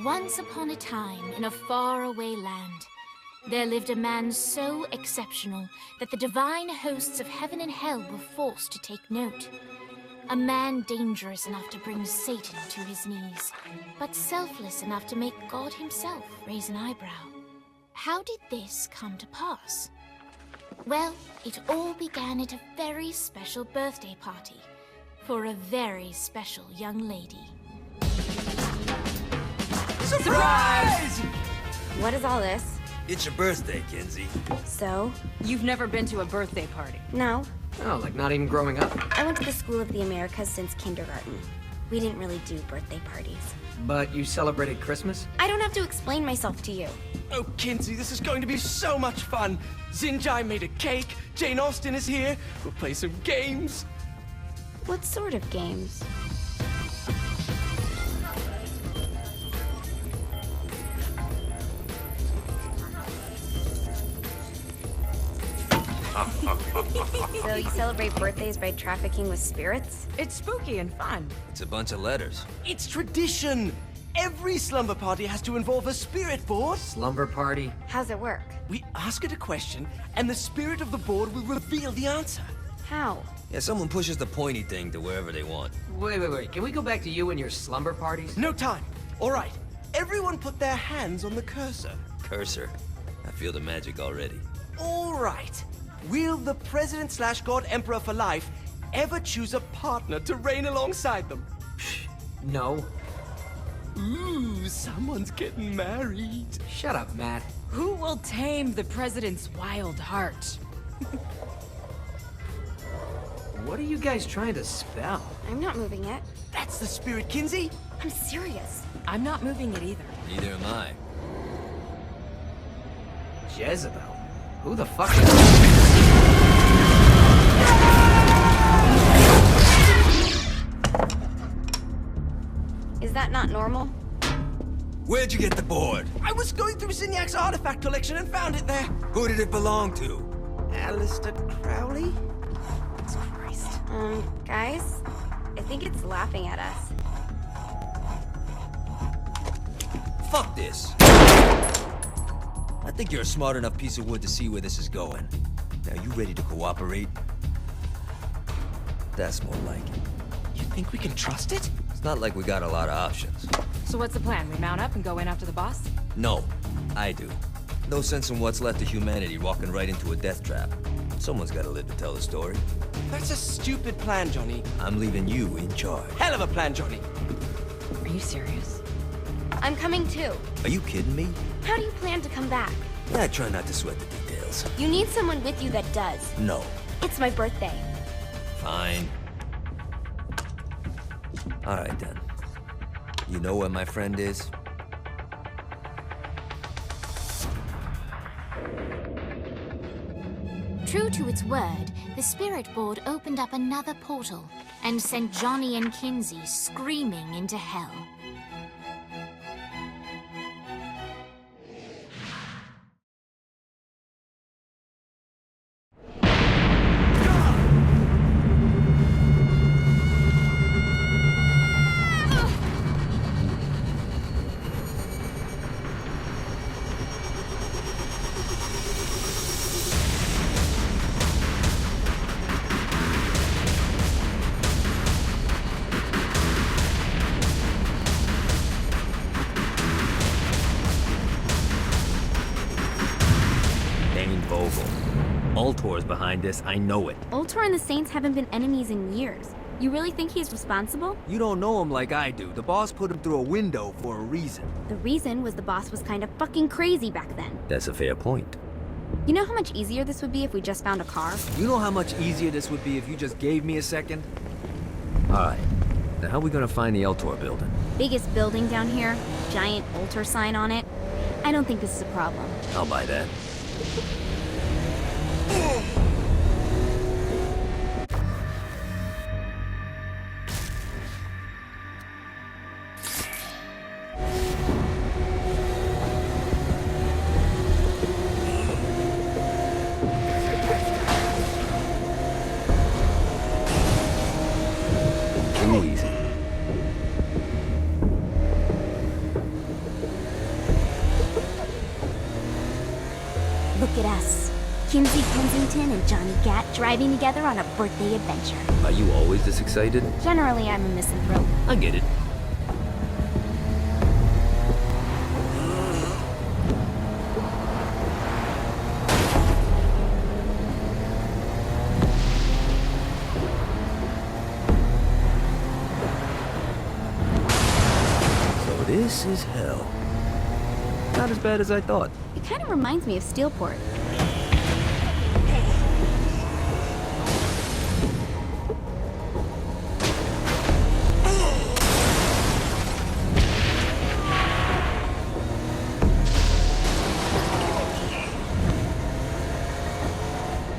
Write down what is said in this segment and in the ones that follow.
Once upon a time, in a faraway land, there lived a man so exceptional that the divine hosts of heaven and hell were forced to take note. A man dangerous enough to bring Satan to his knees, but selfless enough to make God himself raise an eyebrow. How did this come to pass? Well, it all began at a very special birthday party for a very special young lady. Surprise! What is all this? It's your birthday, Kinsey. So? You've never been to a birthday party? No. Oh, like not even growing up? I went to the School of the Americas since kindergarten. We didn't really do birthday parties. But you celebrated Christmas? I don't have to explain myself to you. Oh, Kinsey, this is going to be so much fun. Xinjai made a cake, Jane Austen is here, we'll play some games. What sort of games? So you celebrate birthdays by trafficking with spirits? It's spooky and fun. It's a bunch of letters. It's tradition. Every slumber party has to involve a spirit board. Slumber party? How's it work? We ask it a question, and the spirit of the board will reveal the answer. How? Yeah, someone pushes the pointy thing to wherever they want. Wait. Can we go back to you and your slumber parties? No time. All right. Everyone put their hands on the cursor. Cursor. I feel the magic already. All right. Will the President/God Emperor for life ever choose a partner to reign alongside them? No. Ooh, someone's getting married. Shut up, Matt. Who will tame the president's wild heart? What are you guys trying to spell? I'm not moving it. That's the spirit, Kinsey. I'm serious. I'm not moving it either. Neither am I. Jezebel? Who the fuck is... Is that not normal? Where'd you get the board? I was going through Zinniac's artifact collection and found it there. Who did it belong to? Alistair Crowley? Christ. Guys? I think it's laughing at us. Fuck this. I think you're a smart enough piece of wood to see where this is going. Now, you ready to cooperate? That's more like it. You think we can trust it? It's not like we got a lot of options. So what's the plan? We mount up and go in after the boss? No, I do. No sense in what's left of humanity walking right into a death trap. Someone's gotta live to tell the story. That's a stupid plan, Johnny. I'm leaving you in charge. Hell of a plan, Johnny. Are you serious? I'm coming too. Are you kidding me? How do you plan to come back? I try not to sweat the details. You need someone with you that does. No. It's my birthday. Fine. Alright then. You know where my friend is? True to its word, the spirit board opened up another portal and sent Johnny and Kinsey screaming into hell. Ultor's behind this, I know it. Ultor and the Saints haven't been enemies in years. You really think he's responsible? You don't know him like I do. The boss put him through a window for a reason. The reason was the boss was kind of fucking crazy back then. That's a fair point. You know how much easier this would be if we just found a car? You know how much easier this would be if you just gave me a second? Alright. Now how are we gonna find the Ultor building? Biggest building down here, giant Ultor sign on it. I don't think this is a problem. I'll buy that. Kensington and Johnny Gat driving together on a birthday adventure. Are you always this excited? Generally, I'm a misanthrope. I get it. So this is hell. Not as bad as I thought. It kind of reminds me of Steelport.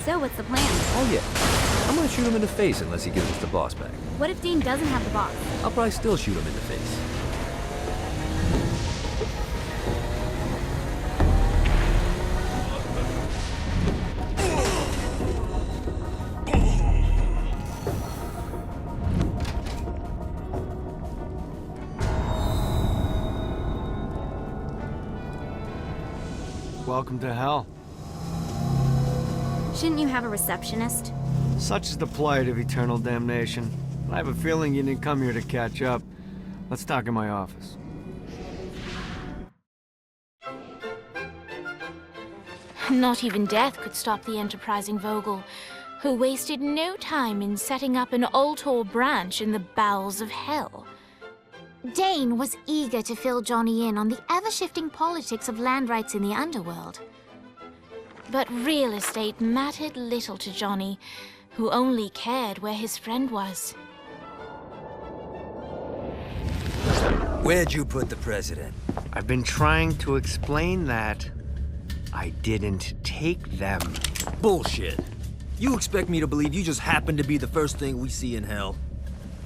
So, what's the plan? Oh yeah. I'm gonna shoot him in the face unless he gives us the boss back. What if Dane doesn't have the box? I'll probably still shoot him in the face. Welcome to hell. Shouldn't you have a receptionist? Such is the plight of eternal damnation. I have a feeling you didn't come here to catch up. Let's talk in my office. Not even death could stop the enterprising Vogel, who wasted no time in setting up an Ultor branch in the bowels of hell. Dane was eager to fill Johnny in on the ever-shifting politics of land rights in the underworld. But real estate mattered little to Johnny, who only cared where his friend was. Where'd you put the president? I've been trying to explain that. I didn't take them. Bullshit. You expect me to believe you just happened to be the first thing we see in hell?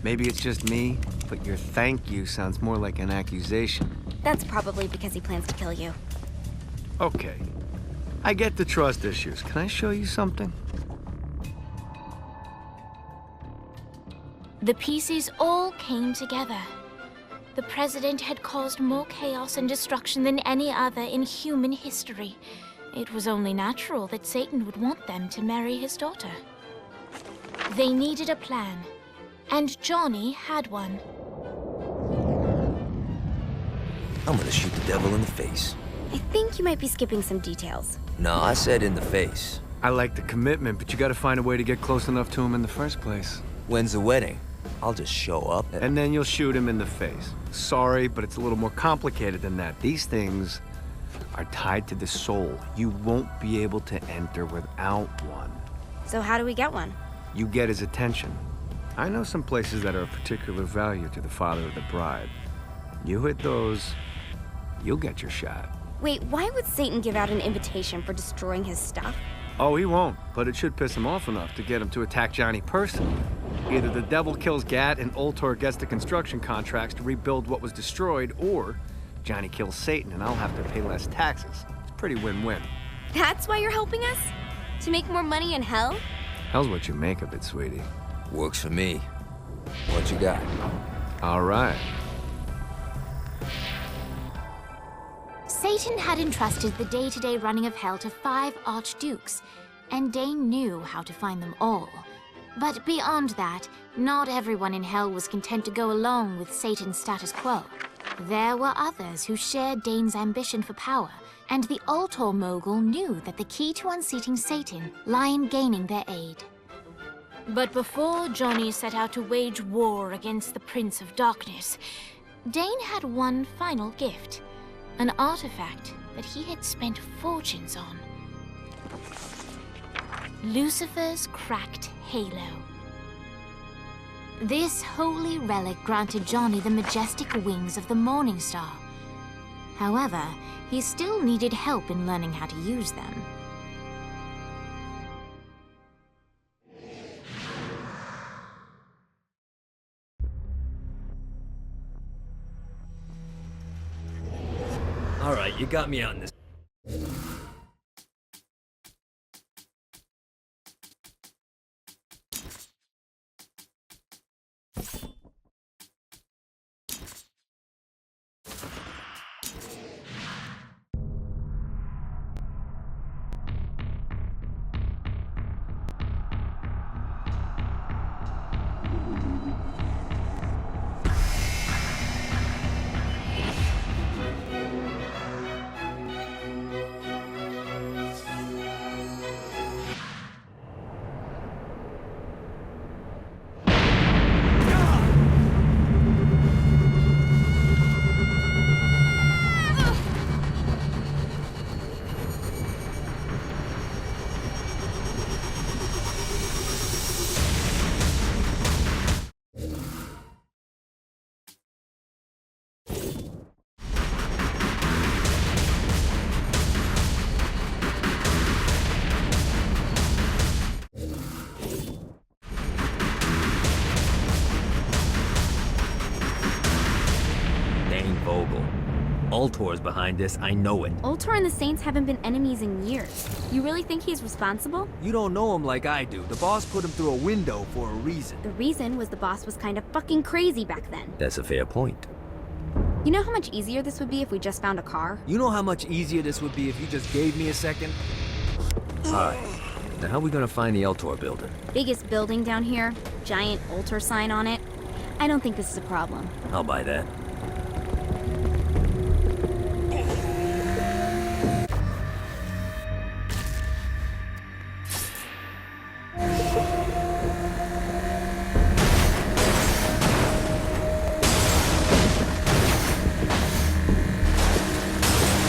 Maybe it's just me, but your thank you sounds more like an accusation. That's probably because he plans to kill you. Okay. I get the trust issues. Can I show you something? The pieces all came together. The president had caused more chaos and destruction than any other in human history. It was only natural that Satan would want them to marry his daughter. They needed a plan, and Johnny had one. I'm gonna shoot the devil in the face. I think you might be skipping some details. No, I said in the face. I like the commitment, but you gotta find a way to get close enough to him in the first place. When's the wedding? I'll just show up And then you'll shoot him in the face. Sorry, but it's a little more complicated than that. These things are tied to the soul. You won't be able to enter without one. So how do we get one? You get his attention. I know some places that are of particular value to the father of the bride. You hit those, you'll get your shot. Wait, why would Satan give out an invitation for destroying his stuff? Oh, he won't, but it should piss him off enough to get him to attack Johnny personally. Either the devil kills Gat and Ultor gets the construction contracts to rebuild what was destroyed, or Johnny kills Satan and I'll have to pay less taxes. It's pretty win-win. That's why you're helping us? To make more money in hell? Hell's what you make of it, sweetie. Works for me. What you got? All right. Satan had entrusted the day-to-day running of hell to 5 archdukes, and Dane knew how to find them all. But beyond that, not everyone in hell was content to go along with Satan's status quo. There were others who shared Dane's ambition for power, and the Ultor mogul knew that the key to unseating Satan lay in gaining their aid. But before Johnny set out to wage war against the Prince of Darkness, Dane had one final gift. An artifact that he had spent fortunes on. Lucifer's cracked halo. This holy relic granted Johnny the majestic wings of the Morning Star. However, he still needed help in learning how to use them. All right, you got me out in this. Ultor's behind this, I know it. Ultor and the Saints haven't been enemies in years. You really think he's responsible? You don't know him like I do. The boss put him through a window for a reason. The reason was the boss was kind of fucking crazy back then. That's a fair point. You know how much easier this would be if we just found a car? You know how much easier this would be if you just gave me a second? Alright. Now how are we gonna find the Ultor building? Biggest building down here, giant Ultor sign on it. I don't think this is a problem. I'll buy that.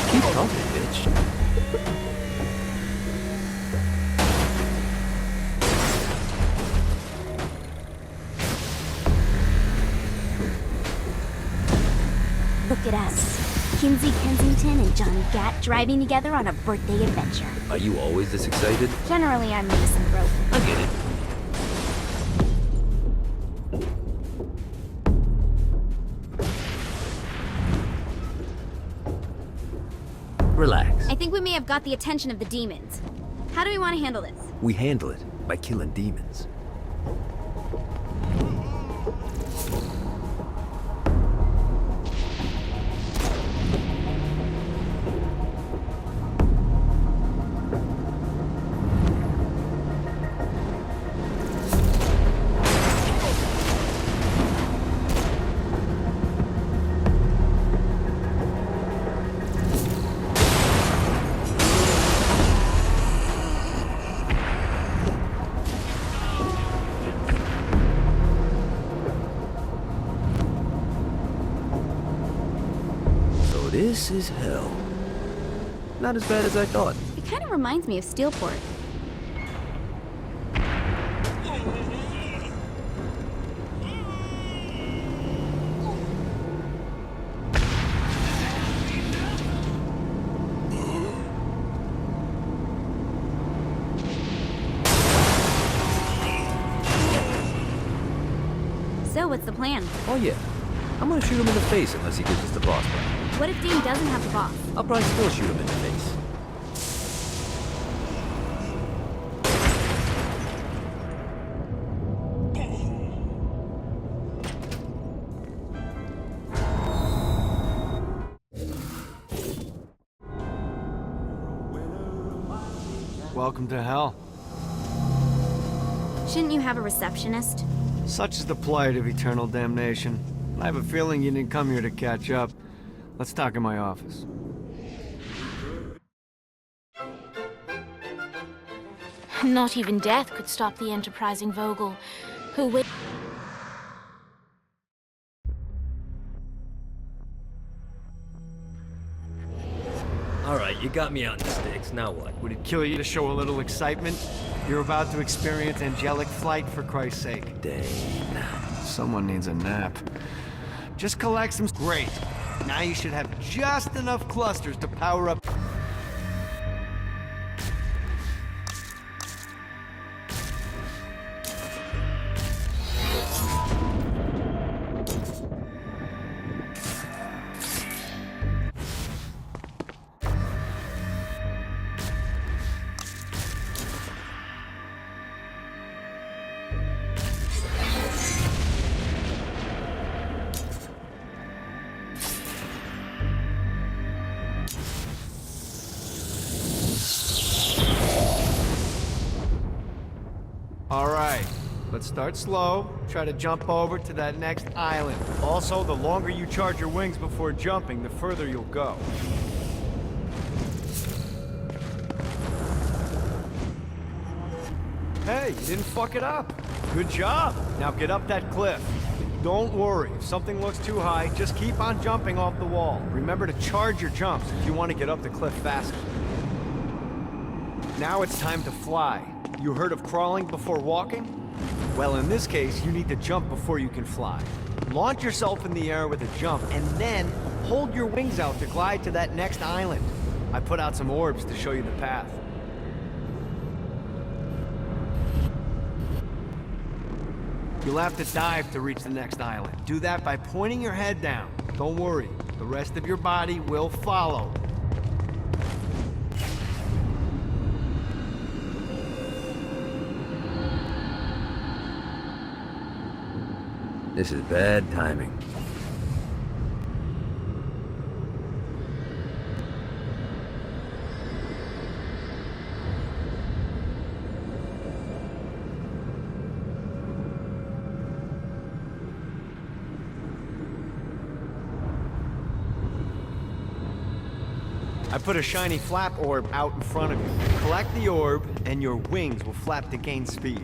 Keep talking, bitch. Look at us. Kinsey Kensington and Johnny Gat driving together on a birthday adventure. Are you always this excited? Generally, I'm misanthrope. I get it. Relax. I think we may have got the attention of the demons. How do we want to handle this? We handle it by killing demons. This is hell. Not as bad as I thought. It kind of reminds me of Steelport. So, what's the plan? Oh yeah. I'm gonna shoot him in the face unless he gives us the boss back. What if Dean doesn't have the boss? I'll probably still shoot him in the face. Welcome to hell. Shouldn't you have a receptionist? Such is the plight of eternal damnation. I have a feeling you didn't come here to catch up. Let's talk in my office. Not even death could stop the enterprising Vogel, who wait. Alright, you got me out in the sticks. Now what? Would it kill you to show a little excitement? You're about to experience angelic flight, for Christ's sake. Dang. Someone needs a nap. Just collect some... Great. Now you should have just enough clusters to power up... All right, let's start slow. Try to jump over to that next island. Also, the longer you charge your wings before jumping, the further you'll go. Hey, you didn't fuck it up. Good job. Now get up that cliff. Don't worry, if something looks too high, just keep on jumping off the wall. Remember to charge your jumps if you want to get up the cliff faster. Now it's time to fly. You heard of crawling before walking? Well, in this case, you need to jump before you can fly. Launch yourself in the air with a jump, and then hold your wings out to glide to that next island. I put out some orbs to show you the path. You'll have to dive to reach the next island. Do that by pointing your head down. Don't worry, The rest of your body will follow. This is bad timing. I put a shiny flap orb out in front of you. Collect the orb, and your wings will flap to gain speed.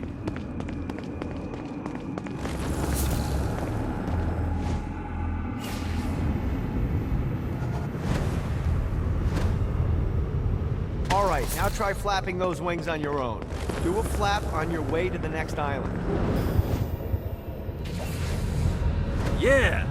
All right, now try flapping those wings on your own. Do a flap on your way to the next island. Yeah!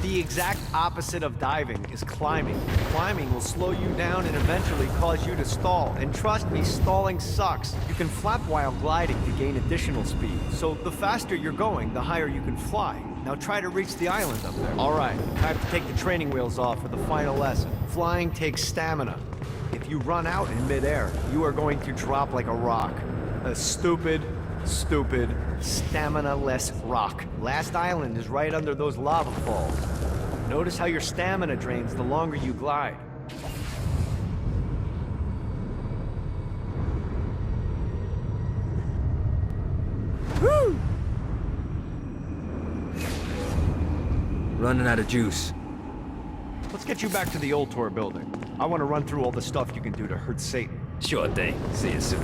The exact opposite of diving is climbing. Climbing will slow you down and eventually cause you to stall. And trust me, stalling sucks. You can flap while gliding to gain additional speed. So the faster you're going, the higher you can fly. Now try to reach the island up there. All right, time to take the training wheels off for the final lesson. Flying takes stamina. If you run out in midair, you are going to drop like a rock. A stupid, stamina-less rock. Last island is right under those lava falls. Notice how your stamina drains the longer you glide. Woo! Running out of juice. Let's get you back to the Ultor building. I want to run through all the stuff you can do to hurt Satan. Sure thing. See you soon.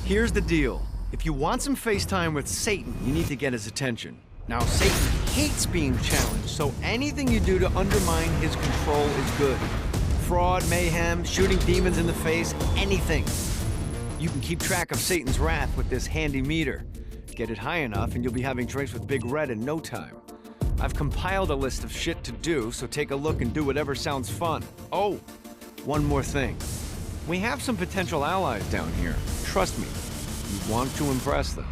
Here's the deal. If you want some FaceTime with Satan, you need to get his attention. Now, Satan hates being challenged, so anything you do to undermine his control is good. Fraud, mayhem, shooting demons in the face, anything. You can keep track of Satan's wrath with this handy meter. Get it high enough and you'll be having drinks with Big Red in no time. I've compiled a list of shit to do, so take a look and do whatever sounds fun. Oh, one more thing. We have some potential allies down here. Trust me, you want to impress them.